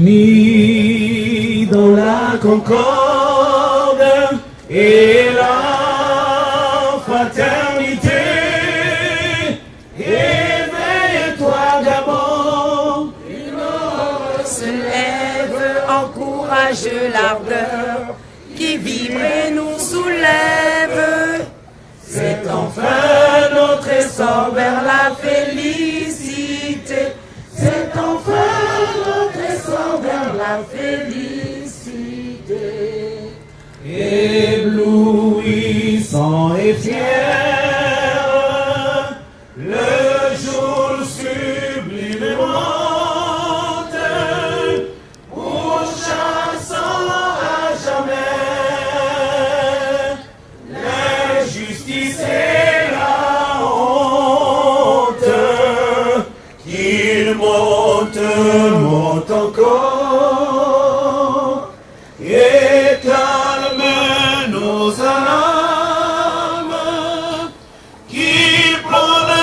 Unis dans la concorde et la fraternité, éveille-toi Gabon. Une aurore se lève, encourage l'ardeur qui vibre et nous soulève. C'est enfin notre essor vers la félicité. C'est enfin notre essor vers la félicité. Éblouissant et fier, le jour sublime monte, pourchassant à jamais l'injustice et la honte. Qu'il monte, monte encore et calme nos âmes, qui prône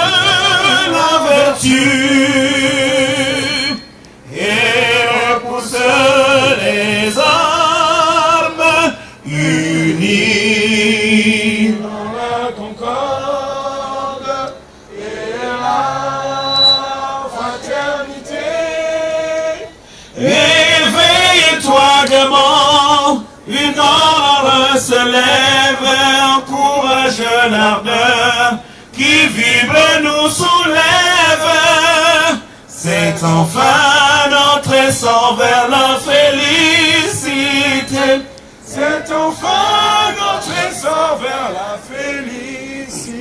la vertu et repousse les armes, unis dans la concorde et la fraternité. Éveille-toi Gabon, une aurore se lève, encourage l'ardeur qui vibre nous soulève. C'est enfin notre essor vers la félicité. C'est enfin notre essor vers la félicité.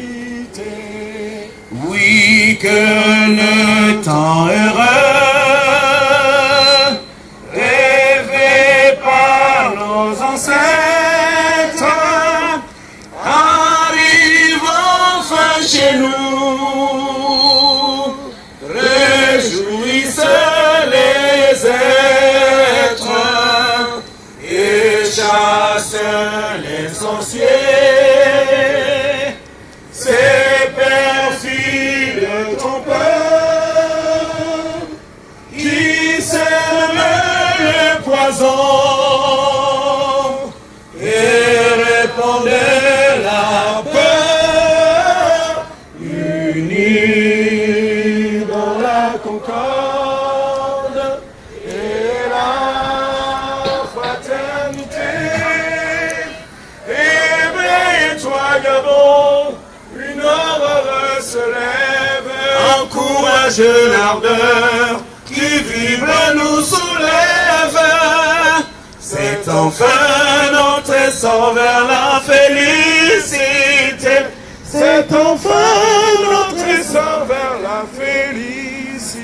Oui, que le temps heureux, rêvé par nos ancêtres, arrive enfin chez nous. Réjouissent les êtres et chassent les sorciers. Ces perfides trompeurs qui sèment le poison et répandent la peur, unis dans la concorde et la fraternité. Éveille-toi Gabon, une aurore se lève, encourage l'ardeur qui vibre nous soulève. C'est enfin notre essor vers la félicité. C'est enfin notre essor vers la félicité.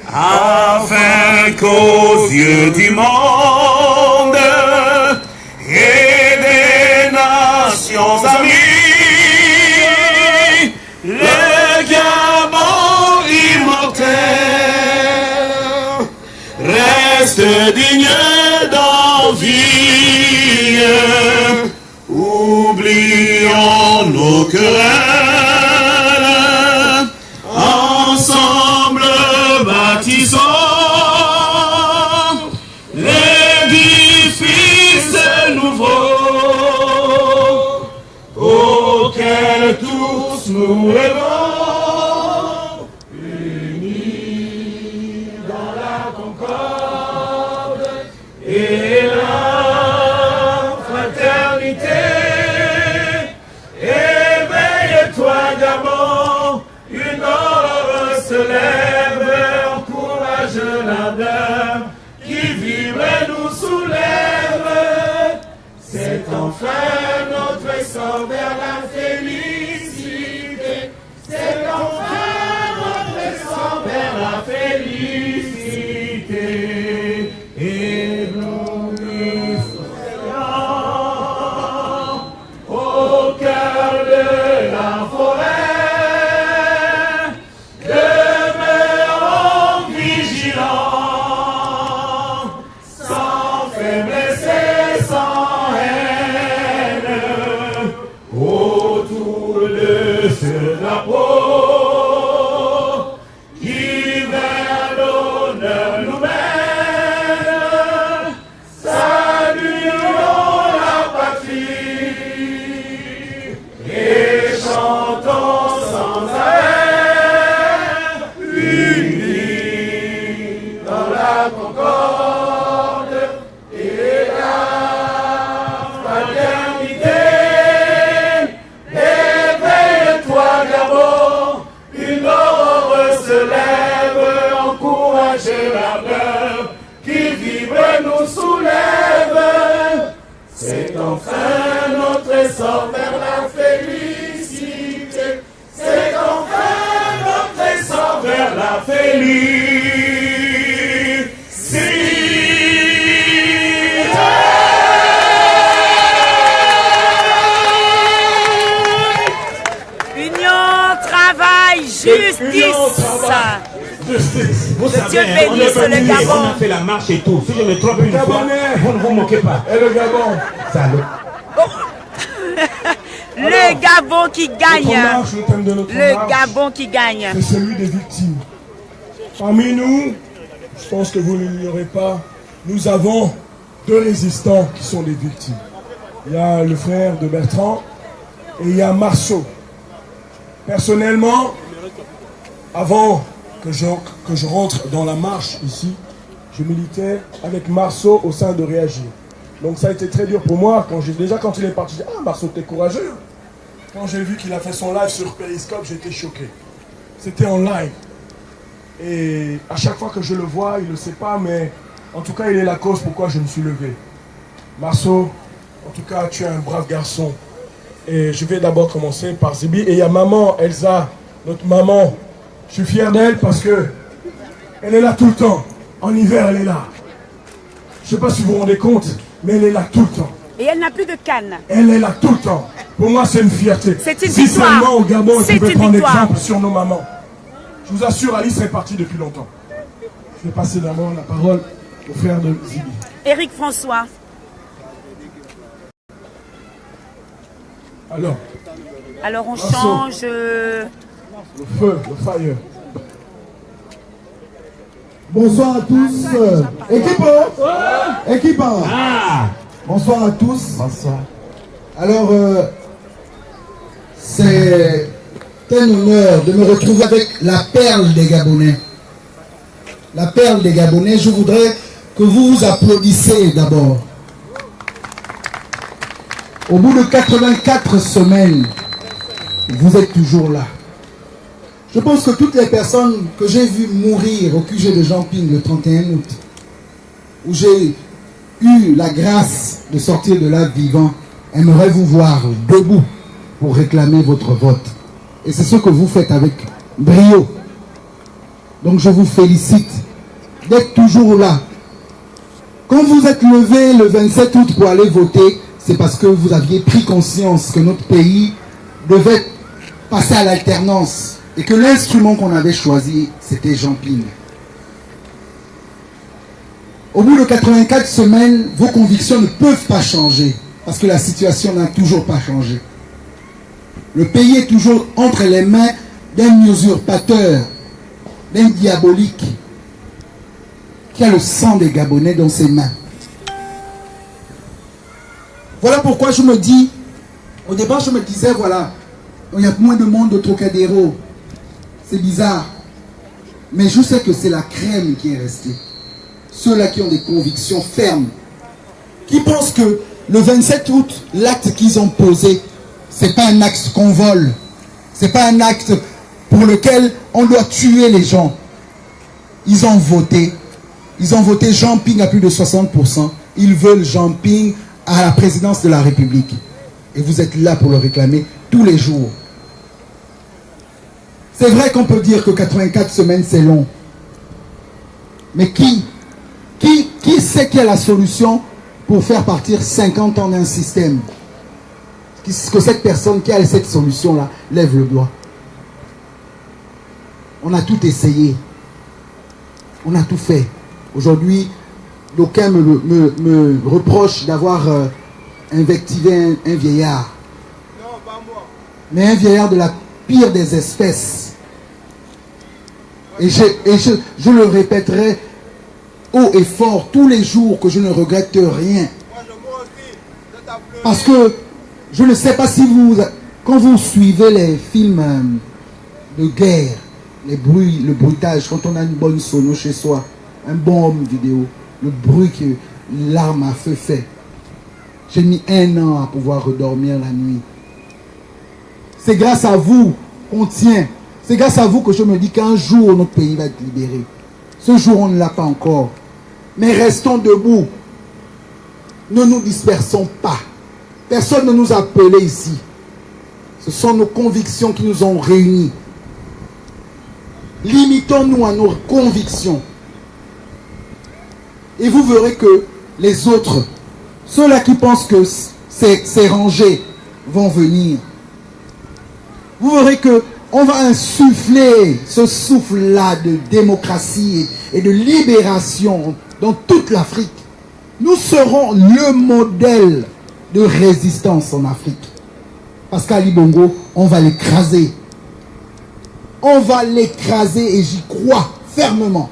Afin qu'aux yeux du monde et des nations amies, le Gabon immortel reste digne d'envie. Oublions nos querelles, ensemble bâtissons l'édifice nouveau auquel tous nous rêvons, unis dans la concorde et la fraternité. Éveille-toi Gabon, une aurore se lève, encourage l'ardeur qui vibre et nous soulève. C'est enfin notre essor vers la félicité. C'est enfin notre essor vers la félicité. Éblouissant au cœur de la forêt, demeurons vigilants, sans faiblesse et sans haine. Oh, la concorde et la fraternité. Éveille-toi, Gabon, une aurore se lève, encourager l'ardeur qui vibre nous soulève. C'est enfin notre essor vers la félicité. C'est enfin notre essor vers la félicité. Union, travail, justice. Justice. Vous savez, Dieu on est bénisse le venu, Gabon. on a fait la marche et tout. Si je me trompe une fois, vous ne vous moquez pas. Et le Gabon. Salaud. Le Gabon qui gagne. Le thème de notre Le marche, Gabon qui gagne. c'est celui des victimes. Parmi nous, je pense que vous ne l'ignorez pas, nous avons deux résistants qui sont des victimes. Il y a le frère de Bertrand et il y a Marceau. Personnellement, avant que je rentre dans la marche ici, je militais avec Marceau au sein de Réagir. Donc ça a été très dur pour moi. Quand il est parti, j'ai dit, ah Marceau, t'es courageux. Quand j'ai vu qu'il a fait son live sur Periscope, j'étais choqué. C'était en live. Et à chaque fois que je le vois, il ne le sait pas, mais en tout cas, il est la cause pourquoi je me suis levé. Marceau, en tout cas, tu es un brave garçon. Et je vais d'abord commencer par Zibi. Et il y a maman, Elsa, notre maman. Je suis fier d'elle parce que elle est là tout le temps. En hiver, elle est là. Je ne sais pas si vous vous rendez compte, mais elle est là tout le temps. Et elle n'a plus de canne. Elle est là tout le temps. Pour moi, c'est une fierté. C'est une si victoire. seulement au Gabon, C'est on pouvait une prendre victoire. exemple sur nos mamans. Je vous assure, Alice est partie depuis longtemps. Je vais passer d'abord la parole au frère de Zibi. Éric François. Alors, On Marceau. change. le feu, le fire. Bonsoir à tous. Équipe. Bonsoir à tous. Bonsoir. Alors, c'est un honneur de me retrouver avec la perle des Gabonais. La perle des Gabonais, je voudrais que vous vous applaudissez d'abord. Au bout de 84 semaines, vous êtes toujours là. Je pense que toutes les personnes que j'ai vues mourir au QG de Jean-Ping le 31 août, où j'ai eu la grâce de sortir de là vivant, aimeraient vous voir debout pour réclamer votre vote. Et c'est ce que vous faites avec brio. Donc je vous félicite d'être toujours là. Quand vous êtes levé le 27 août pour aller voter, c'est parce que vous aviez pris conscience que notre pays devait passer à l'alternance et que l'instrument qu'on avait choisi, c'était Jean-Ping. Au bout de 84 semaines, vos convictions ne peuvent pas changer parce que la situation n'a toujours pas changé. Le pays est toujours entre les mains d'un usurpateur, d'un diabolique qui a le sang des Gabonais dans ses mains. Voilà pourquoi je me dis, au départ je me disais, voilà, il y a moins de monde au Trocadéro. C'est bizarre. Mais je sais que c'est la crème qui est restée. Ceux-là qui ont des convictions fermes. Qui pensent que le 27 août, l'acte qu'ils ont posé, c'est pas un acte qu'on vole. C'est pas un acte pour lequel on doit tuer les gens. Ils ont voté. Ils ont voté Jean-Ping à plus de 60%. Ils veulent Jean-Ping à la présidence de la République. Et vous êtes là pour le réclamer tous les jours. C'est vrai qu'on peut dire que 84 semaines c'est long. Mais qui sait quelle est la solution pour faire partir 50 ans d'un système? Que cette personne qui a cette solution-là lève le doigt. On a tout essayé. On a tout fait. Aujourd'hui, d'aucuns me reprochent d'avoir invectivé un vieillard. Non, pas moi. Mais un vieillard de la pire des espèces. Et je le répéterai haut et fort tous les jours que je ne regrette rien. Parce que je ne sais pas si quand vous suivez les films de guerre, le bruitage, quand on a une bonne sono chez soi, un bon homme vidéo, le bruit que l'arme à feu fait. J'ai mis 1 an à pouvoir redormir la nuit. C'est grâce à vous qu'on tient. C'est grâce à vous que je me dis qu'un jour notre pays va être libéré. Ce jour on ne l'a pas encore. Mais restons debout. Ne nous dispersons pas. Personne ne nous a appelés ici. Ce sont nos convictions qui nous ont réunis. Limitons-nous à nos convictions. Et vous verrez que les autres, ceux-là qui pensent que ces rangées vont venir, vous verrez que on va insuffler ce souffle-là de démocratie et de libération dans toute l'Afrique. Nous serons le modèle de résistance en Afrique. Parce qu'Ali Bongo, on va l'écraser. On va l'écraser et j'y crois fermement.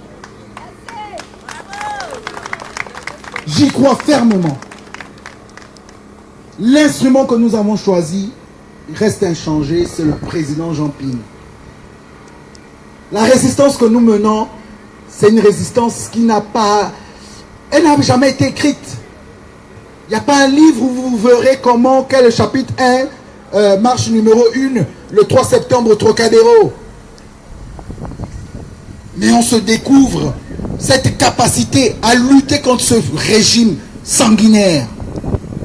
J'y crois fermement. L'instrument que nous avons choisi reste inchangé, c'est le président Jean Ping. La résistance que nous menons, c'est une résistance qui n'a pas... Elle n'a jamais été écrite. Il n'y a pas un livre où vous verrez comment, quel est le chapitre 1, marche numéro 1, le 3 septembre au Trocadéro. Mais on se découvre cette capacité à lutter contre ce régime sanguinaire.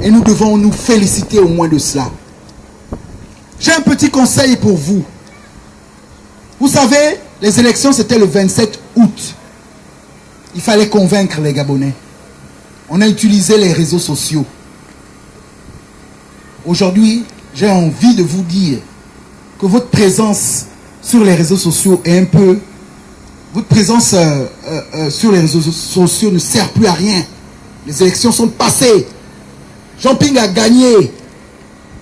Et nous devons nous féliciter au moins de cela. J'ai un petit conseil pour vous. Vous savez, les élections c'était le 27 août. Il fallait convaincre les Gabonais. On a utilisé les réseaux sociaux. Aujourd'hui, j'ai envie de vous dire que votre présence sur les réseaux sociaux est un peu... Votre présence sur les réseaux sociaux ne sert plus à rien. Les élections sont passées. Jean Ping a gagné.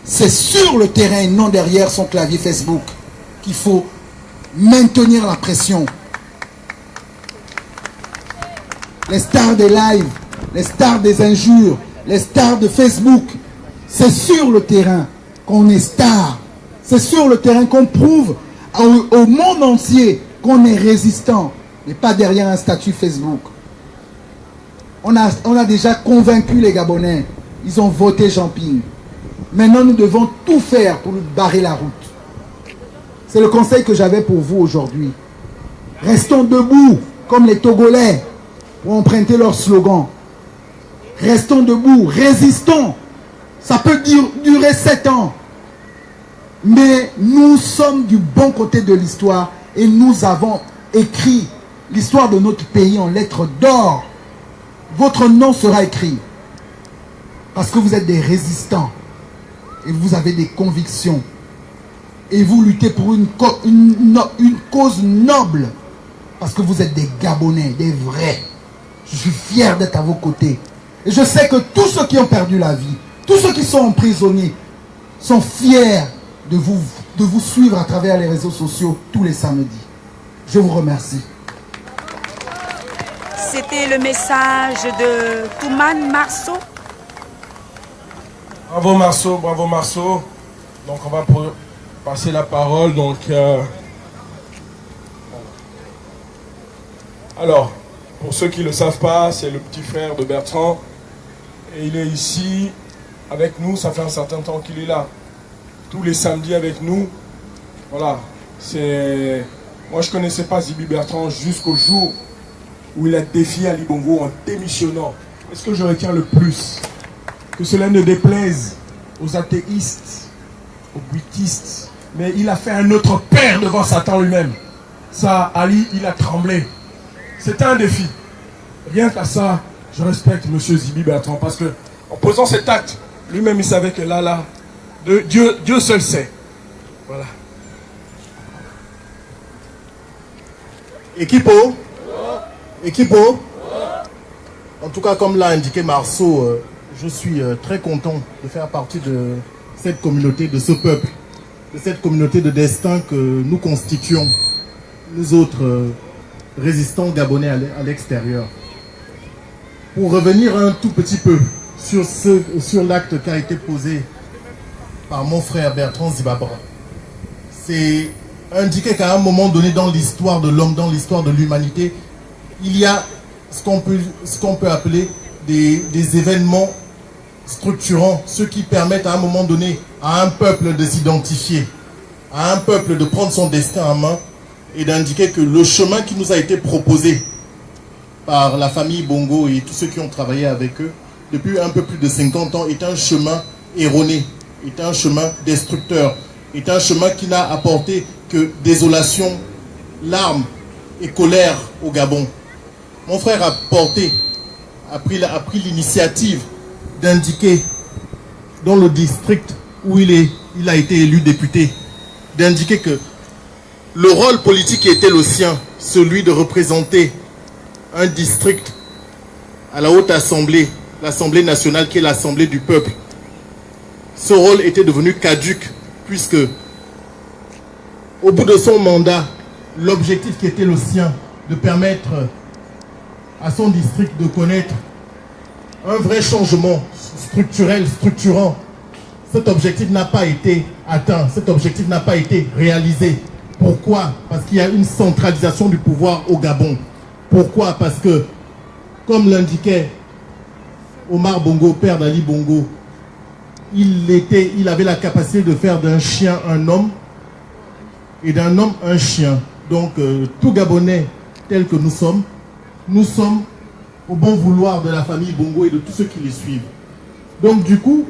C'est sur le terrain, non derrière son clavier Facebook, qu'il faut maintenir la pression. Les stars des lives, les stars des injures, les stars de Facebook, c'est sur le terrain qu'on est star. C'est sur le terrain qu'on prouve au monde entier qu'on est résistant, mais pas derrière un statut Facebook. On a déjà convaincu les Gabonais. Ils ont voté Jean Ping. Maintenant, nous devons tout faire pour lui barrer la route. C'est le conseil que j'avais pour vous aujourd'hui. Restons debout, comme les Togolais, pour emprunter leur slogan. Restons debout, résistons. Ça peut durer 7 ans. Mais nous sommes du bon côté de l'histoire et nous avons écrit l'histoire de notre pays en lettres d'or. Votre nom sera écrit. Parce que vous êtes des résistants. Et vous avez des convictions. Et vous luttez pour une cause noble. Parce que vous êtes des Gabonais, des vrais. Je suis fier d'être à vos côtés. Et je sais que tous ceux qui ont perdu la vie, tous ceux qui sont emprisonnés, sont fiers de vous suivre à travers les réseaux sociaux tous les samedis. Je vous remercie. C'était le message de Toumane Marceau. Bravo Marceau, bravo Marceau. Donc on va passer la parole. Donc, alors, pour ceux qui ne le savent pas, c'est le petit frère de Bertrand. Et il est ici avec nous, ça fait un certain temps qu'il est là. Tous les samedis avec nous. Voilà, c'est... Moi je ne connaissais pas Zibi Bertrand jusqu'au jour où il a défié Ali Bongo en démissionnant. Est-ce que je retiens le plus? Que cela ne déplaise aux athéistes, aux bouddhistes, mais il a fait un autre père devant Satan lui-même. Ça, Ali, il a tremblé. C'était un défi. Rien qu'à ça, je respecte M. Zibi Bertrand, parce que en posant cet acte, lui-même il savait que là, Dieu seul sait. Voilà. Équipo, en tout cas comme l'a indiqué Marceau, je suis très content de faire partie de cette communauté, de ce peuple, de cette communauté de destin que nous constituons, nous autres résistants gabonais à l'extérieur. Pour revenir un tout petit peu sur l'acte qui a été posé par mon frère Bertrand Zibabra, c'est indiquer qu'à un moment donné dans l'histoire de l'homme, dans l'histoire de l'humanité, il y a ce qu'on peut appeler des événements structurants, ceux qui permettent à un moment donné à un peuple de s'identifier, à un peuple de prendre son destin en main et d'indiquer que le chemin qui nous a été proposé par la famille Bongo et tous ceux qui ont travaillé avec eux depuis un peu plus de 50 ans est un chemin erroné, est un chemin destructeur, est un chemin qui n'a apporté que désolation, larmes et colère au Gabon. Mon frère a pris l'initiative d'indiquer dans le district où il a été élu député, d'indiquer que le rôle politique qui était le sien, celui de représenter un district à la Haute Assemblée, l'Assemblée nationale qui est l'Assemblée du peuple, ce rôle était devenu caduc puisque au bout de son mandat, l'objectif qui était le sien de permettre à son district de connaître un vrai changement structurel, structurant, cet objectif n'a pas été atteint, cet objectif n'a pas été réalisé. Pourquoi? Parce qu'il y a une centralisation du pouvoir au Gabon. Pourquoi? Parce que, comme l'indiquait Omar Bongo, père d'Ali Bongo, il avait la capacité de faire d'un chien un homme et d'un homme un chien. Donc, tout Gabonais tel que nous sommes au bon vouloir de la famille Bongo et de tous ceux qui les suivent. Donc, du coup,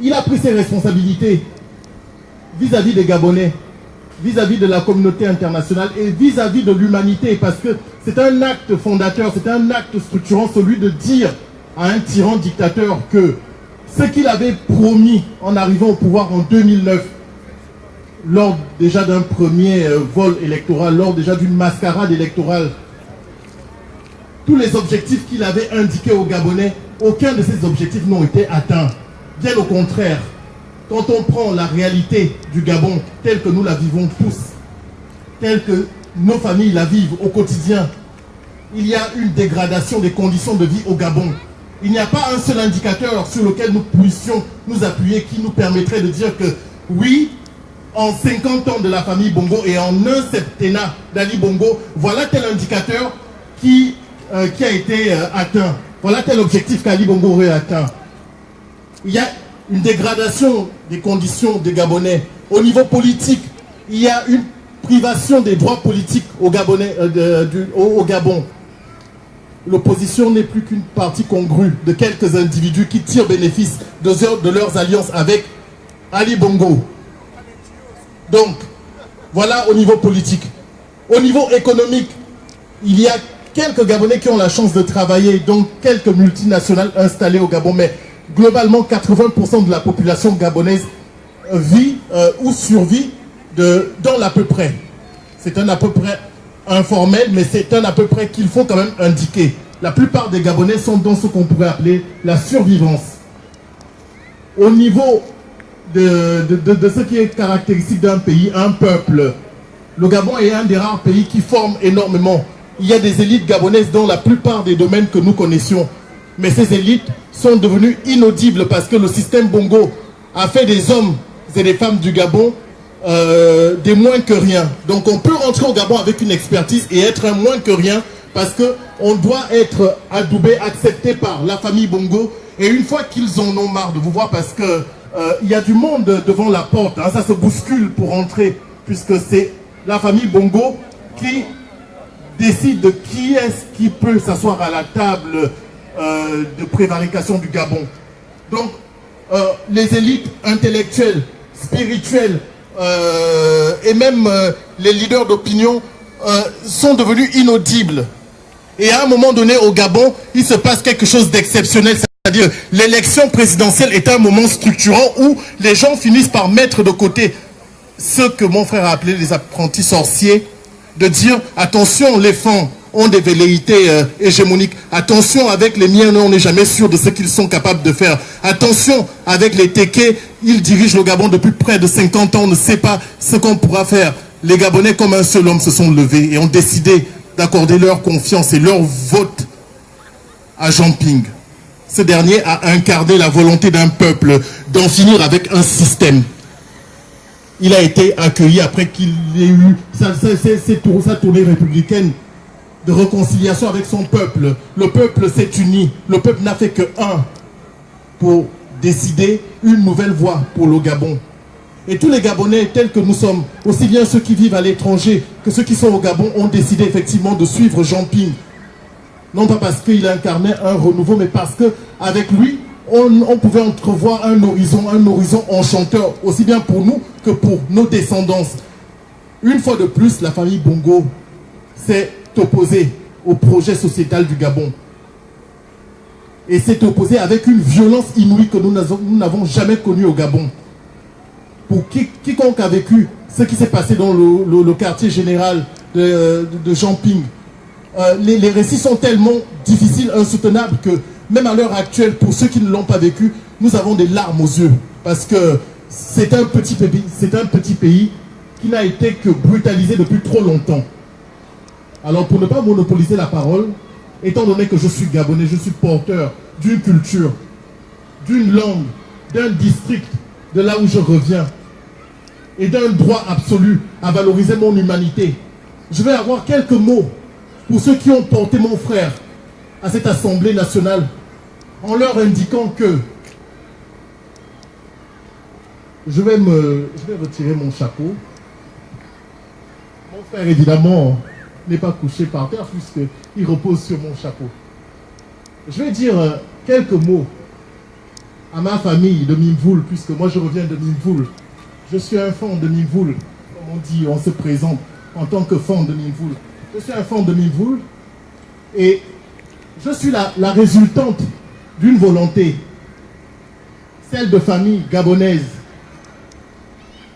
il a pris ses responsabilités vis-à-vis des Gabonais, vis-à-vis de la communauté internationale et vis-à-vis de l'humanité, parce que c'est un acte fondateur, c'est un acte structurant, celui de dire à un tyran dictateur que ce qu'il avait promis en arrivant au pouvoir en 2009, lors déjà d'un premier vol électoral, lors déjà d'une mascarade électorale, tous les objectifs qu'il avait indiqués aux Gabonais, aucun de ces objectifs n'ont été atteints. Bien au contraire, quand on prend la réalité du Gabon telle que nous la vivons tous, telle que nos familles la vivent au quotidien, il y a une dégradation des conditions de vie au Gabon. Il n'y a pas un seul indicateur sur lequel nous puissions nous appuyer qui nous permettrait de dire que oui, en 50 ans de la famille Bongo et en un septennat d'Ali Bongo, voilà tel indicateur qui a été atteint. Voilà tel objectif qu'Ali Bongo aurait atteint. Il y a une dégradation des conditions des Gabonais. Au niveau politique, il y a une privation des droits politiques au Gabon. L'opposition n'est plus qu'une partie congrue de quelques individus qui tirent bénéfice de leurs alliances avec Ali Bongo. Donc, voilà au niveau politique. Au niveau économique, il y a quelques Gabonais qui ont la chance de travailler, donc quelques multinationales installées au Gabon, mais globalement, 80% de la population gabonaise vit ou survit dans l'à peu près. C'est un à peu près informel, mais c'est un à peu près qu'il faut quand même indiquer. La plupart des Gabonais sont dans ce qu'on pourrait appeler la survivance. Au niveau de ce qui est caractéristique d'un pays, un peuple, le Gabon est un des rares pays qui forme énormément. Il y a des élites gabonaises dans la plupart des domaines que nous connaissions. Mais ces élites sont devenues inaudibles parce que le système Bongo a fait des hommes et des femmes du Gabon des moins que rien. Donc on peut rentrer au Gabon avec une expertise et être un moins que rien parce qu'on doit être adoubé, accepté par la famille Bongo. Et une fois qu'ils en ont marre de vous voir, parce que il y a du monde devant la porte, hein, ça se bouscule pour entrer, puisque c'est la famille Bongo qui décide de qui est-ce qui peut s'asseoir à la table de prévarication du Gabon. Donc, les élites intellectuelles, spirituelles et même les leaders d'opinion sont devenus inaudibles. Et à un moment donné, au Gabon, il se passe quelque chose d'exceptionnel. C'est-à-dire, l'élection présidentielle est un moment structurant où les gens finissent par mettre de côté ce que mon frère a appelé les apprentis sorciers, de dire, attention, les fonds ont des velléités hégémoniques. Attention, avec les miens, on n'est jamais sûr de ce qu'ils sont capables de faire. Attention, avec les Téké, ils dirigent le Gabon depuis près de 50 ans, on ne sait pas ce qu'on pourra faire. Les Gabonais, comme un seul homme, se sont levés et ont décidé d'accorder leur confiance et leur vote à Jean Ping. Ce dernier a incarné la volonté d'un peuple d'en finir avec un système. Il a été accueilli après qu'il ait eu sa tournée républicaine de réconciliation avec son peuple. Le peuple s'est uni. Le peuple n'a fait que un pour décider une nouvelle voie pour le Gabon. Et tous les Gabonais tels que nous sommes, aussi bien ceux qui vivent à l'étranger que ceux qui sont au Gabon, ont décidé effectivement de suivre Jean Ping. Non pas parce qu'il incarnait un renouveau, mais parce qu'avec lui, on pouvait entrevoir un horizon enchanteur, aussi bien pour nous que pour nos descendants. Une fois de plus, la famille Bongo s'est opposée au projet sociétal du Gabon. Et s'est opposée avec une violence inouïe que nous n'avons jamais connue au Gabon. Pour quiconque a vécu ce qui s'est passé dans le quartier général de Jean Ping, les récits sont tellement difficiles, insoutenables, que même à l'heure actuelle, pour ceux qui ne l'ont pas vécu, nous avons des larmes aux yeux. Parce que c'est un petit pays qui n'a été que brutalisé depuis trop longtemps. Alors pour ne pas monopoliser la parole, étant donné que je suis Gabonais, je suis porteur d'une culture, d'une langue, d'un district, de là où je reviens, et d'un droit absolu à valoriser mon humanité. Je vais avoir quelques mots pour ceux qui ont porté mon frère à cette Assemblée nationale, en leur indiquant que je vais retirer mon chapeau. Mon frère, évidemment, n'est pas couché par terre puisqu'il repose sur mon chapeau. Je vais dire quelques mots à ma famille de Mimvoul, puisque moi je reviens de Mimvoul. Je suis un fan de Mimvoul, comme on dit, on se présente en tant que fan de Mimvoul. Je suis un fan de Mimvoul et je suis la résultante d'une volonté, celle de famille gabonaise,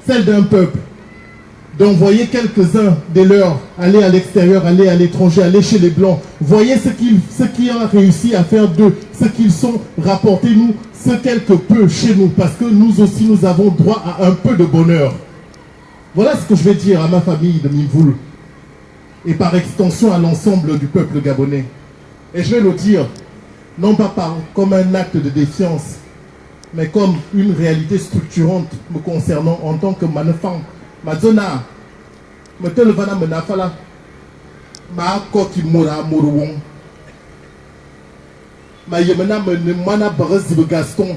celle d'un peuple, d'envoyer quelques-uns des leurs aller à l'extérieur, aller à l'étranger, aller chez les Blancs. Voyez ce qu'ils ont réussi à faire d'eux, ce qu'ils sont, rapportez-nous ce quelque peu chez nous, parce que nous aussi nous avons droit à un peu de bonheur. Voilà ce que je vais dire à ma famille de Mimvoul, et par extension à l'ensemble du peuple gabonais. Et je vais le dire, non pas comme un acte de défiance, mais comme une réalité structurante me concernant en tant que manefang. Mazona, me televana menafala, ma koki mora morouon, ma yemena mana baraz Gaston,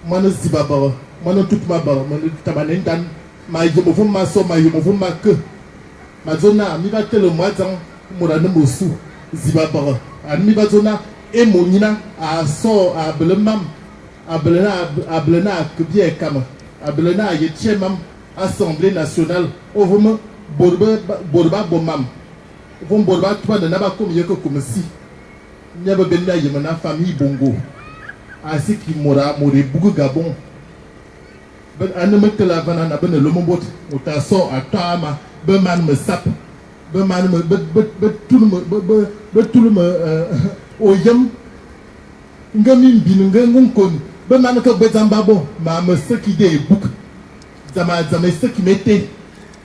mana zibabara, mana tout ma bar, mana tabanendan, ma yemovon ma so, ma yemovon ma que, mazona, mi va tele moazan, mora ne mosu, zibabara, mi va zona, et monina, a so, a belemam, a belena, que bien kama, a belena, yetien mam. Assemblée nationale, on va me borba bomam. On va borba toi de naba comme yeko comme si. N'y a pas bien yemana famille Bongo. Ainsi qui mora beaucoup Gabon. Ben aneme que la banane ben le mombot. On t'a sort à Tama. Ben man me sap. Ben man me tout le oyam. Ngamin binungan kon. Ben man que bezambabo. Ma me ce qui des bouc. Zama ce qui mettait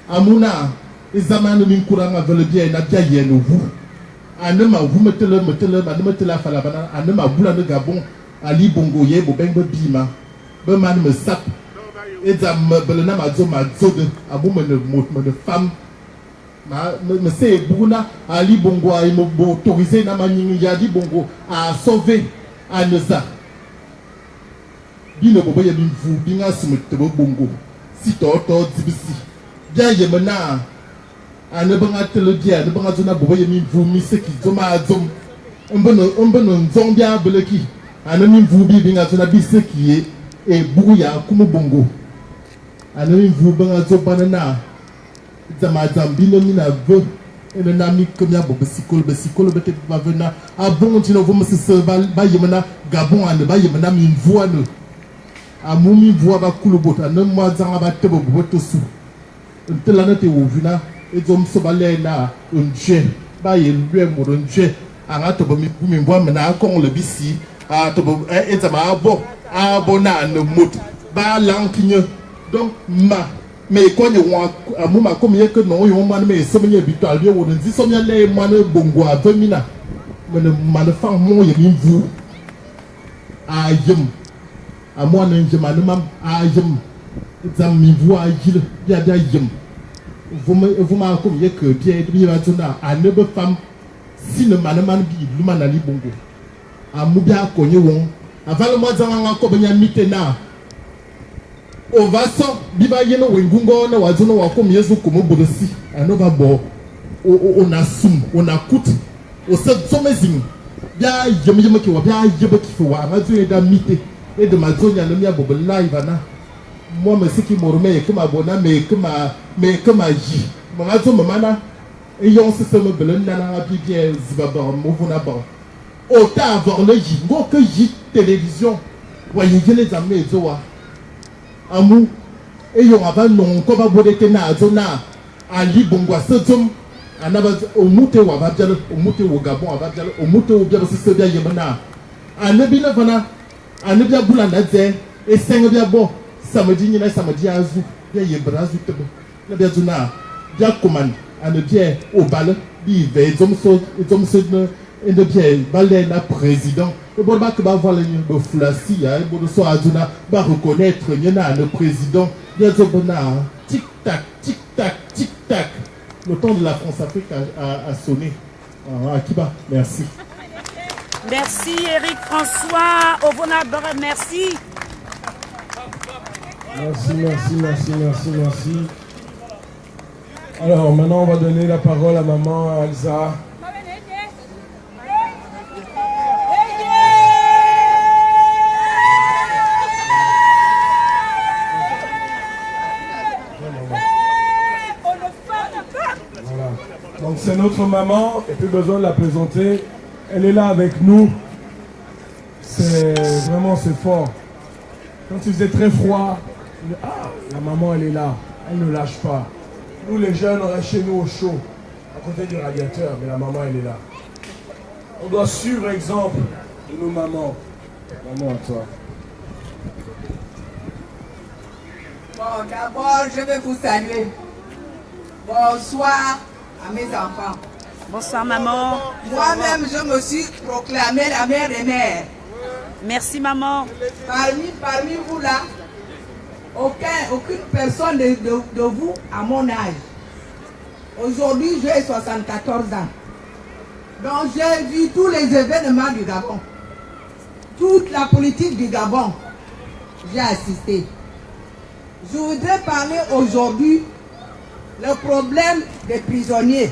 Amouna, et Zaman min courant avec le bien, n'a bien yen au vous. Anema, vous mettez la falabana, Anema, boula de Gabon, Ali Bongo, Yebo, Bengo Bima, Beman me sap, et Zam, Belena, ma zode, à vous me femme, me c'est Bouna, Ali Bongo, à autorisé, Namani, Yadi Bongo, à sauver Aneza. Bino Bobo Yamin, vous, Binga Sumutebo Bongo. Si toto zibisi bien yemena ane banga telodia ne banga zona bobo yemi vumi seki zoma azom ombono nzombia beleki ane mi vubi binga zona biseki e buya kumu bongo ane mi vu banga zo banana zama zambino mina ve ene na mi komia bobo besikolo bete ba vena abon tino vomo se ba yemena Gabon ane ba yemena mi vu ane Amoumi voit ba koulobot, a nem mois d'an abat tebo boto sou. Un tel année te ouvina, et zom sobalé na un dje, ba ye lui mor un dje, a nga tobo mi voit mena kon le bisi, a tobo et zama abona ne mot, ba lankigne, donc mais quand you want a mouma comme yé que non, yon man me sommeil habituel, yon dit sommeil les man bongo a 20 mina, mais ne manefang mon yé vous, a yem. À moi, je m'y vois, vous m'avez comme que bien, à neuf femmes, si le manaman bi lumanali bongo amubia konye won avant le mois d'an ko banya mitena o va so biba yeno wengungo na wazuno wako myezu komo bodosi anova bo o na sum o na kut o se somezing bia yeme ki wa bia yebe ki wa mazu da mite et de mazonya le mia bobo live na moi me siki morome ke ma bona me ke ma ji mazo mamana et yon se me belen na bi bien zibaba mo vona ba autant avoir le ji ngo que ji télévision wa yele zamé zoa amu et yon aba non ko ba bodete na zona ali bongwa sotum anaba omute wa ba bialo omute wo gabon aba bialo omute wo bialo se bia yemana anabi na vana anabi abula na ze e senga bia bo samedi ni na samedi azu bia yebrazu tebe na bia zuna bia commande anabi o bal bi ve zomso et de bien balé na président et bon ba que ba voir le flasi ya et bon so azuna ba reconnaître nyena le président bien zobona tic tac le temps de la France-Afrique a sonné. Akiba, merci. Merci Eric François Ovonabre, merci. Merci. Alors maintenant on va donner la parole à maman Elsa. Donc c'est notre maman, et plus besoin de la présenter. Elle est là avec nous. C'est fort. Quand il faisait très froid, la maman elle est là, elle ne lâche pas. Nous les jeunes on reste chez nous au chaud, à côté du radiateur, mais la maman elle est là. On doit suivre exemple de nos mamans. Maman à toi. Bon, d'abord je vais vous saluer. Bonsoir à mes enfants. Bonsoir maman. Moi-même, je me suis proclamée la mère des mères. Merci maman. Parmi vous là, aucune personne de vous à mon âge. Aujourd'hui, j'ai 74 ans. Donc j'ai vu tous les événements du Gabon. Toute la politique du Gabon, j'ai assisté. Je voudrais parler aujourd'hui le problème des prisonniers,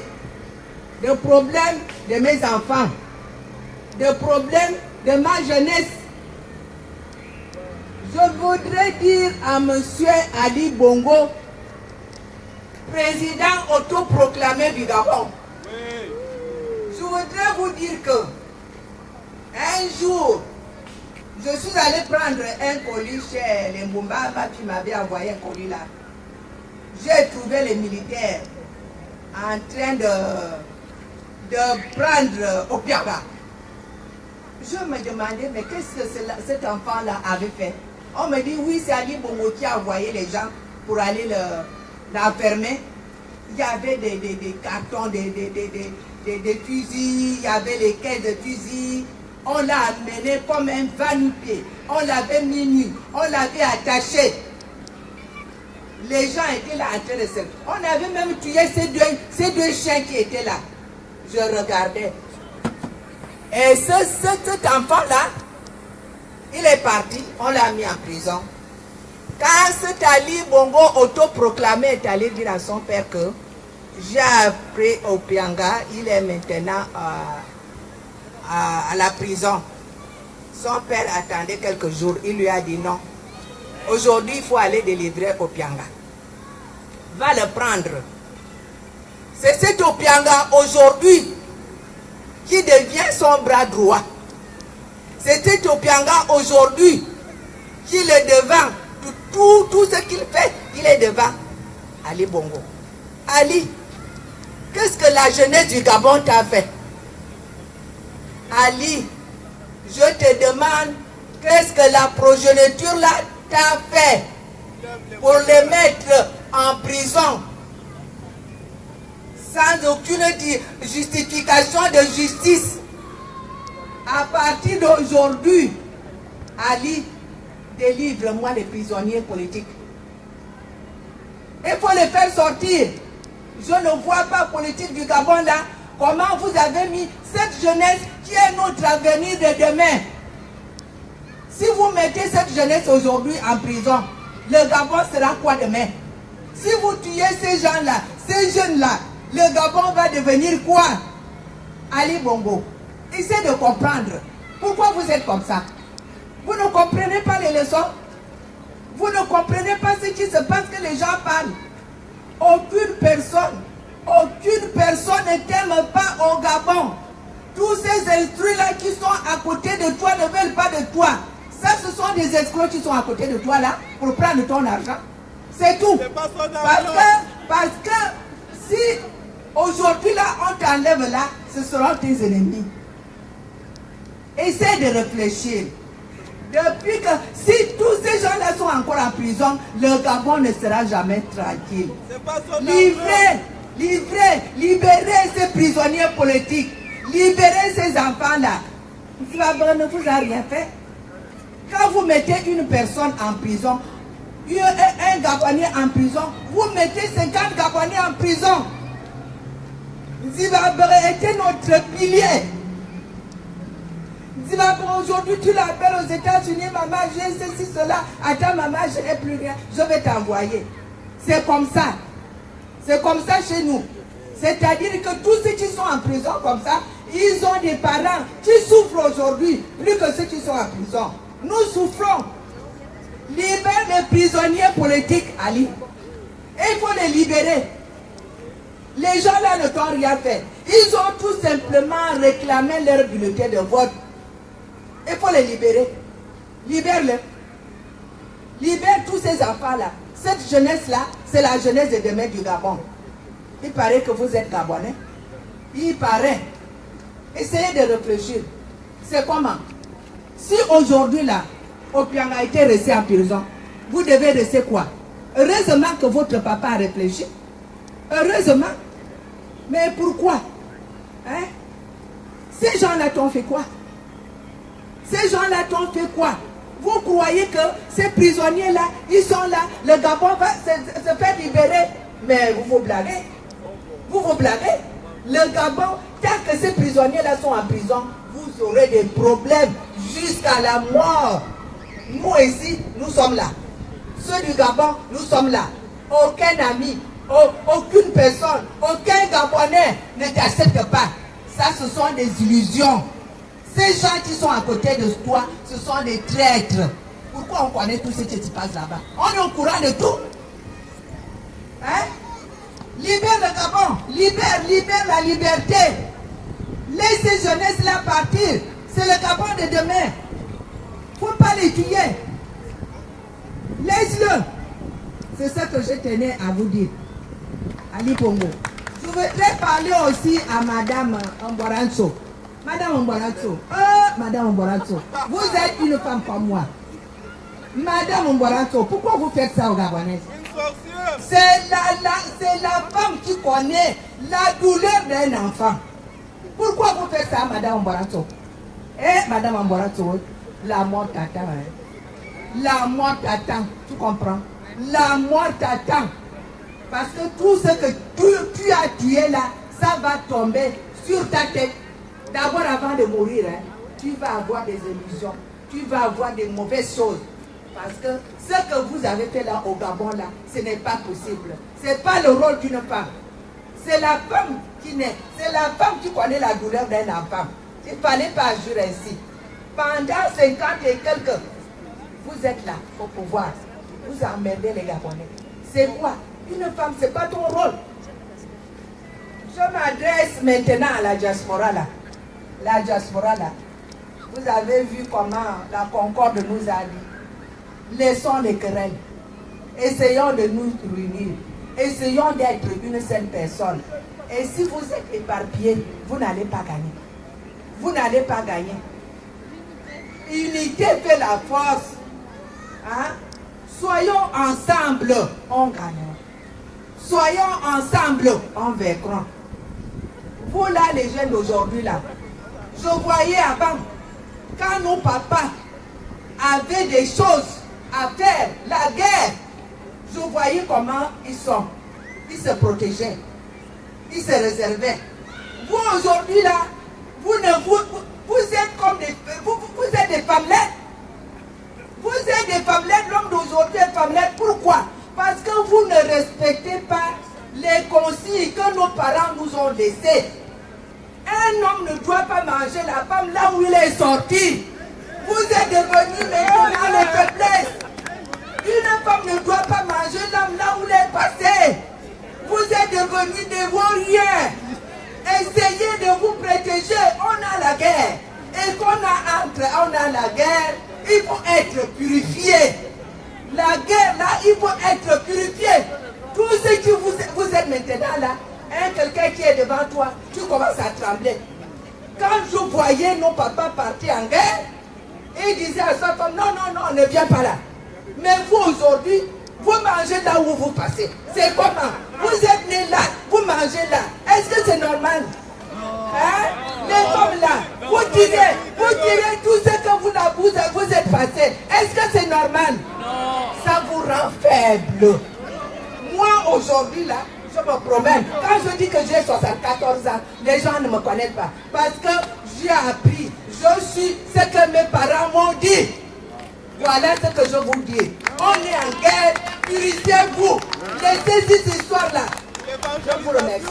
le problème de mes enfants, le problème de ma jeunesse. Je voudrais dire à M. Ali Bongo, président autoproclamé du Gabon, je voudrais vous dire que un jour, je suis allé prendre un colis chez les Mbumba, ma fille m'avait envoyé un colis là. J'ai trouvé les militaires en train de prendre au Piaba. Je me demandais, mais qu'est-ce que cet enfant-là avait fait? On me dit, oui, c'est Ali Bongo qui a envoyé les gens pour aller l'enfermer. Il y avait des cartons, des fusils, il y avait les caisses de fusils. On l'a amené comme un va-nu-pied. On l'avait mis nu, on l'avait attaché. Les gens étaient là en train de se... On avait même tué ces deux chiens qui étaient là. Je regardais. Et cet enfant-là, il est parti, on l'a mis en prison. Quand cet Ali Bongo autoproclamé est allé dire à son père que j'ai appris au Pianga, il est maintenant à la prison. Son père attendait quelques jours, il lui a dit non. Aujourd'hui, il faut aller délivrer au Pianga. Va le prendre. C'est cet Opianga aujourd'hui qui devient son bras droit. C'est cet Opianga aujourd'hui qui est devant. Tout ce qu'il fait, il est devant Ali Bongo. Ali, qu'est-ce que la jeunesse du Gabon t'a fait? Ali, je te demande, qu'est-ce que la progéniture là t'a fait pour les mettre en prison sans aucune justification de justice? À partir d'aujourd'hui, Ali, délivre-moi les prisonniers politiques. Il faut les faire sortir. Je ne vois pas politique du Gabon là. comment vous avez mis cette jeunesse qui est notre avenir de demain. Si vous mettez cette jeunesse aujourd'hui en prison, le Gabon sera quoi demain? Si vous tuez ces gens-là, ces jeunes-là, le Gabon va devenir quoi? Ali Bongo, essayez de comprendre. Pourquoi vous êtes comme ça? Vous ne comprenez pas les leçons? Vous ne comprenez pas ce qui se passe que les gens parlent? Aucune personne ne t'aime pas au Gabon. Tous ces instruits-là qui sont à côté de toi ne veulent pas de toi. Ça, ce sont des escrocs qui sont à côté de toi là pour prendre ton argent. C'est tout. Parce que si aujourd'hui là on t'enlève là, ce seront tes ennemis. Essaie de réfléchir. Depuis que si tous ces gens-là sont encore en prison, le Gabon ne sera jamais tranquille. Libérez ces prisonniers politiques. Libérez ces enfants-là. Zimbabwe ne vous a rien fait. Quand vous mettez une personne en prison, un Gabonais en prison, vous mettez 50 Gabonais en prison. Zimbabwe était notre pilier. Zimbabwe, aujourd'hui, tu l'appelles aux États-Unis, maman, j'ai ceci, cela. Attends, maman, je n'ai plus rien. Je vais t'envoyer. C'est comme ça. C'est comme ça chez nous. C'est-à-dire que tous ceux qui sont en prison comme ça, ils ont des parents qui souffrent aujourd'hui, plus que ceux qui sont en prison. Nous souffrons. Libère les prisonniers politiques, Ali. Et il faut les libérer. Les gens là ne t'ont rien fait. Ils ont tout simplement réclamé leur bulletin de vote. Il faut les libérer. Libère-les. Libère tous ces enfants-là. Cette jeunesse-là, c'est la jeunesse de demain du Gabon. Il paraît que vous êtes Gabonais. Il paraît. Essayez de réfléchir. C'est comment? Si aujourd'hui là, Opiang a été resté en prison, vous devez rester quoi? Heureusement que votre papa a réfléchi. Heureusement. Mais pourquoi? Hein? Ces gens-là t'ont fait quoi? Ces gens-là t'ont fait quoi? Vous croyez que ces prisonniers-là, ils sont là, le Gabon va se faire libérer? Mais vous vous blaguez. Vous vous blaguez. Le Gabon, tant que ces prisonniers-là sont en prison, vous aurez des problèmes jusqu'à la mort. Nous ici, nous sommes là. Ceux du Gabon, nous sommes là. Aucun ami, aucune personne, aucun Gabonais ne t'accepte pas. Ça, ce sont des illusions. Ces gens qui sont à côté de toi, ce sont des traîtres. Pourquoi on connaît tout ce qui se passe là-bas? On est au courant de tout. Hein? Libère le Gabon. Libère la liberté. Laissez ces jeunesses-là partir. C'est le Gabon de demain. Il ne faut pas les tuer. Laisse-le. C'est ça que je tenais à vous dire. Ali Bongo. Je voudrais parler aussi à Madame Mboranso. Madame Mboranso. Madame Mboranso. Vous êtes une femme comme moi. Madame Mboranso, pourquoi vous faites ça aux Gabonais? C'est la femme qui connaît la douleur d'un enfant. Pourquoi vous faites ça, Madame Mboranso? Madame Mboranso, la mort t'attend. Hein? La mort t'attend, tu comprends? La mort t'attend. Parce que tout ce que tu as tué là, ça va tomber sur ta tête. D'abord, avant de mourir, hein, tu vas avoir des illusions. Tu vas avoir des mauvaises choses. Parce que ce que vous avez fait là au Gabon, là, ce n'est pas possible. Ce n'est pas le rôle d'une femme. C'est la femme qui naît. C'est la femme qui connaît la douleur d'un enfant. Il ne fallait pas agir ainsi. Pendant 50 et quelques, vous êtes là au pouvoir. Vous emmerdez les Gabonais. C'est quoi? Une femme, ce n'est pas ton rôle. Je m'adresse maintenant à la diaspora là. La diaspora là. Vous avez vu comment la Concorde nous a dit. Laissons les querelles. Essayons de nous réunir. Essayons d'être une seule personne. Et si vous êtes éparpillés, vous n'allez pas gagner. Vous n'allez pas gagner. Unité fait la force. Hein? Soyons ensemble, on gagnera. Soyons ensemble, on vaincra. Vous là, les jeunes d'aujourd'hui là, je voyais avant, quand nos papas avaient des choses à faire, la guerre, je voyais comment ils sont. Ils se protégeaient, ils se réservaient. Vous aujourd'hui là, vous êtes comme vous êtes des femmelettes. Vous êtes des femmelettes, l'homme d'aujourd'hui est femmelette. Pourquoi? Parce que vous ne respectez pas les consignes que nos parents nous ont laissées. Un homme ne doit pas manger la femme là où il est sorti. Vous êtes devenus maintenant les faiblesses. Une femme ne doit pas manger l'homme là où elle est passée. Vous êtes devenus des warriors. Essayez de vous protéger. On a la guerre. Et qu'on on a la guerre, il faut être purifié. La guerre là, il faut être purifié. Tout ce que vous êtes maintenant là, quelqu'un qui est devant toi, tu commences à trembler. Quand je voyais nos papas partir en guerre, ils disaient à sa femme, non, non, non, ne viens pas là. Mais vous aujourd'hui, vous mangez là où vous passez. C'est comment? Vous êtes nés là, vous mangez là. Est-ce que c'est normal? Hein? Les femmes là, vous tirez tout ce que vous êtes passé. Est-ce que c'est normal? Non. Ça vous rend faible. Moi aujourd'hui là, je me promène. Quand je dis que j'ai 74 ans, les gens ne me connaissent pas. Parce que j'ai appris, je suis ce que mes parents m'ont dit. Voilà ce que je vous dis. On est en guerre, purifiez-vous. Laissez cette histoire-là. Je vous remercie.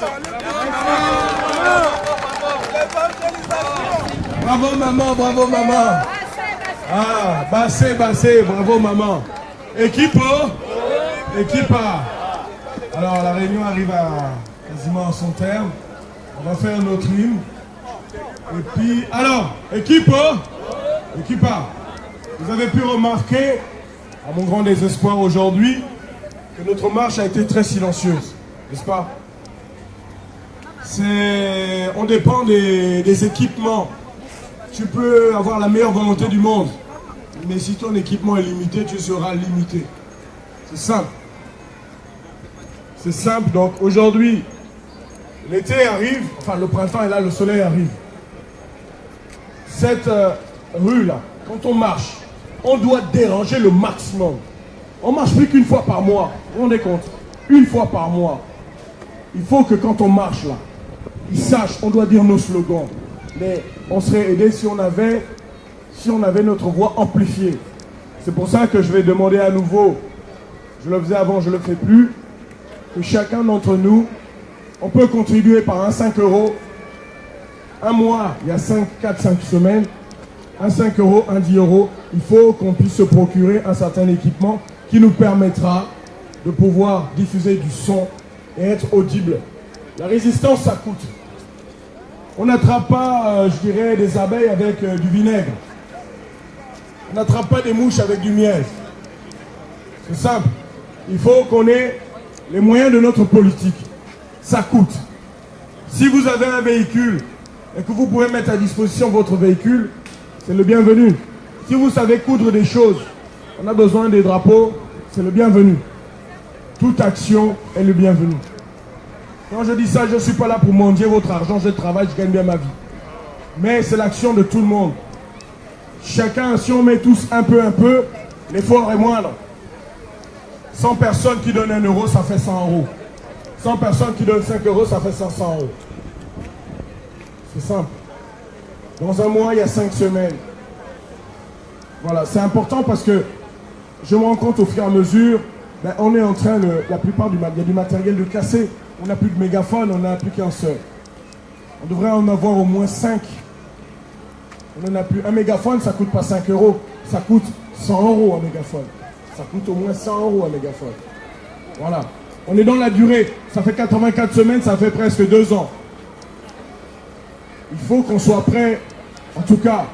Bravo maman, bravo maman. Ah, bassé, bravo maman. Équipe, équipe. Alors la réunion arrive quasiment à son terme. On va faire notre hymne. Et puis, alors, équipe, équipe. Vous avez pu remarquer, à mon grand désespoir aujourd'hui, que notre marche a été très silencieuse, n'est-ce pas? On dépend des équipements. Tu peux avoir la meilleure volonté du monde, mais si ton équipement est limité, tu seras limité. C'est simple. C'est simple, donc aujourd'hui, l'été arrive, enfin le printemps est là, le soleil arrive. Cette rue-là, quand on marche, on doit déranger le maximum. On ne marche plus qu'une fois par mois. Vous vous rendez compte? Une fois par mois. Il faut que quand on marche là, ils sachent, on doit dire nos slogans. Mais on serait aidé si on avait notre voix amplifiée. C'est pour ça que je vais demander à nouveau, je le faisais avant, je ne le fais plus, que chacun d'entre nous, on peut contribuer par un 5 €. Un mois, il y a 4-5 semaines, un 5 €, un 10 €. Il faut qu'on puisse se procurer un certain équipement qui nous permettra de pouvoir diffuser du son et être audible. La résistance, ça coûte. On n'attrape pas, je dirais, des abeilles avec du vinaigre. On n'attrape pas des mouches avec du miel. C'est simple. Il faut qu'on ait les moyens de notre politique. Ça coûte. Si vous avez un véhicule et que vous pouvez mettre à disposition votre véhicule, c'est le bienvenu. Si vous savez coudre des choses, on a besoin des drapeaux, c'est le bienvenu. Toute action est le bienvenu. Quand je dis ça, je ne suis pas là pour mendier votre argent, je travaille, je gagne bien ma vie. Mais c'est l'action de tout le monde. Chacun, si on met tous un peu, l'effort est moindre. 100 personnes qui donnent 1 €, ça fait 100 €. 100 personnes qui donnent 5 €, ça fait 500 €. C'est simple. Dans un mois, il y a 5 semaines. Voilà, c'est important parce que je me rends compte au fur et à mesure, ben, on est en train de, la plupart il y a du matériel de cassé. On n'a plus de mégaphone, on n'a plus qu'un seul. On devrait en avoir au moins 5. On n'en a plus. Un mégaphone, ça ne coûte pas 5 €. Ça coûte 100 € un mégaphone. Ça coûte au moins 100 € un mégaphone. Voilà. On est dans la durée. Ça fait 84 semaines, ça fait presque 2 ans. Il faut qu'on soit prêt. En tout cas,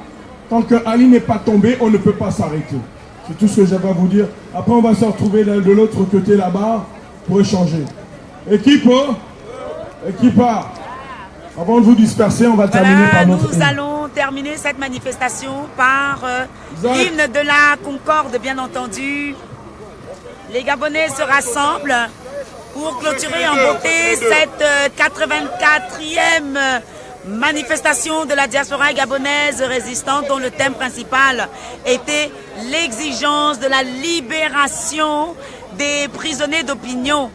tant que Ali n'est pas tombé, on ne peut pas s'arrêter. C'est tout ce que j'avais à vous dire. Après, on va se retrouver de l'autre côté là-bas pour échanger. Équipe, équipe, avant de vous disperser, on va terminer par notre... Nous allons terminer cette manifestation par l'hymne de la Concorde, bien entendu. Les Gabonais se rassemblent pour clôturer en beauté cette 84e manifestation de la diaspora gabonaise résistante dont le thème principal était l'exigence de la libération des prisonniers d'opinion.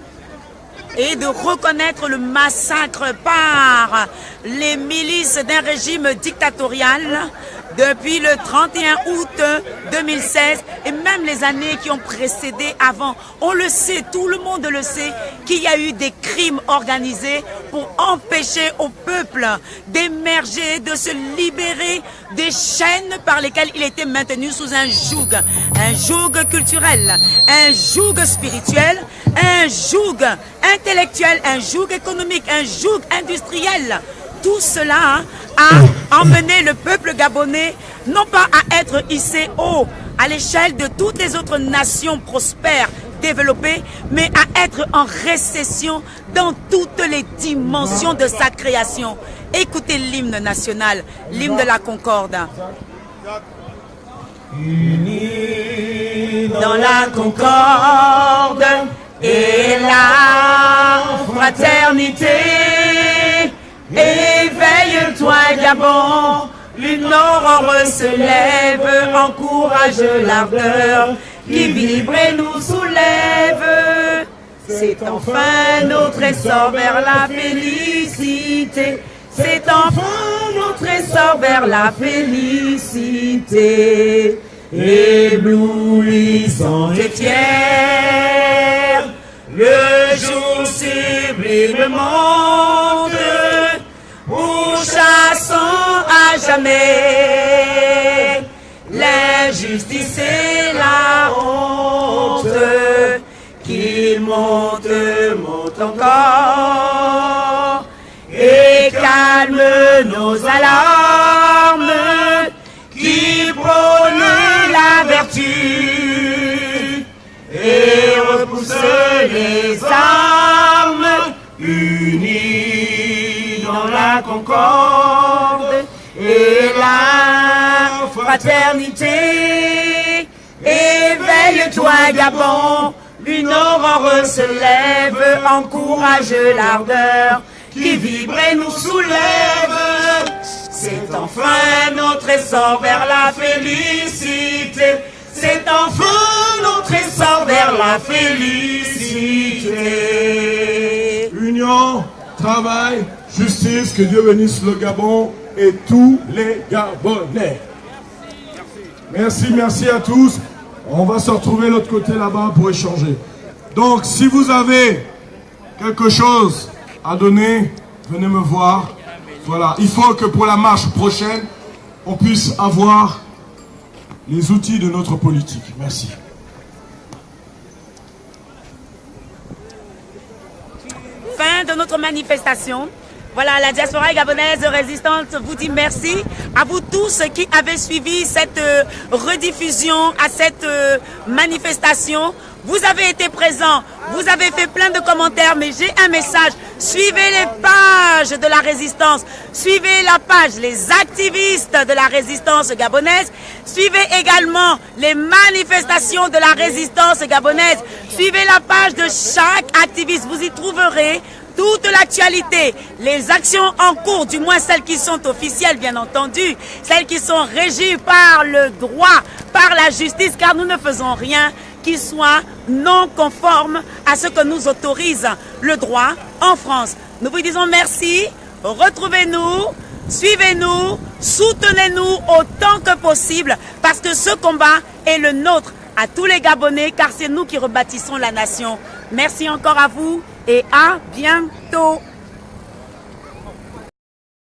et de reconnaître le massacre par les milices d'un régime dictatorial depuis le 31 août 2016 et même les années qui ont précédé avant. On le sait, tout le monde le sait, qu'il y a eu des crimes organisés pour empêcher au peuple d'émerger, de se libérer des chaînes par lesquelles il était maintenu sous un joug culturel, un joug spirituel, un joug intellectuel, un joug économique, un joug industriel. Tout cela a emmené le peuple gabonais non pas à être hissé haut à l'échelle de toutes les autres nations prospères, développées, mais à être en récession dans toutes les dimensions de sa création. Écoutez l'hymne national, l'hymne de la Concorde. Unis dans la concorde et la fraternité. Éveille-toi, Gabon, une aurore se lève, encourage l'ardeur qui vibre et nous soulève. C'est enfin notre essor vers la félicité. C'est enfin notre essor vers la félicité. Éblouissant et tiers, le jour sublime monte, pourchassant à jamais l'injustice et la honte. Qu'il monte, monte encore et calme nos alarmes, qui prône la vertu et repousse les armes, unis dans la concorde et la fraternité. Éveille-toi, Gabon, une aurore se lève, encourage l'ardeur qui vibre et nous soulève. C'est enfin notre essor vers la félicité. C'est enfin notre essor vers la félicité. Union, travail, justice, que Dieu bénisse le Gabon et tous les Gabonais. Merci, merci à tous. On va se retrouver de l'autre côté là-bas pour échanger. Donc, si vous avez quelque chose à donner, venez me voir. Voilà, il faut que pour la marche prochaine, on puisse avoir les outils de notre politique. Merci. Fin de notre manifestation. Voilà, la diaspora gabonaise résistante vous dit merci à vous tous qui avez suivi cette rediffusion à cette manifestation. Vous avez été présents, vous avez fait plein de commentaires, mais j'ai un message. Suivez les pages de la résistance, suivez la page les activistes de la résistance gabonaise, suivez également les manifestations de la résistance gabonaise, suivez la page de chaque activiste, vous y trouverez toute l'actualité, les actions en cours, du moins celles qui sont officielles bien entendu, celles qui sont régies par le droit, par la justice, car nous ne faisons rien qui soit non conforme à ce que nous autorise le droit en France. Nous vous disons merci, retrouvez-nous, suivez-nous, soutenez-nous autant que possible, parce que ce combat est le nôtre à tous les Gabonais, car c'est nous qui rebâtissons la nation. Merci encore à vous et à bientôt.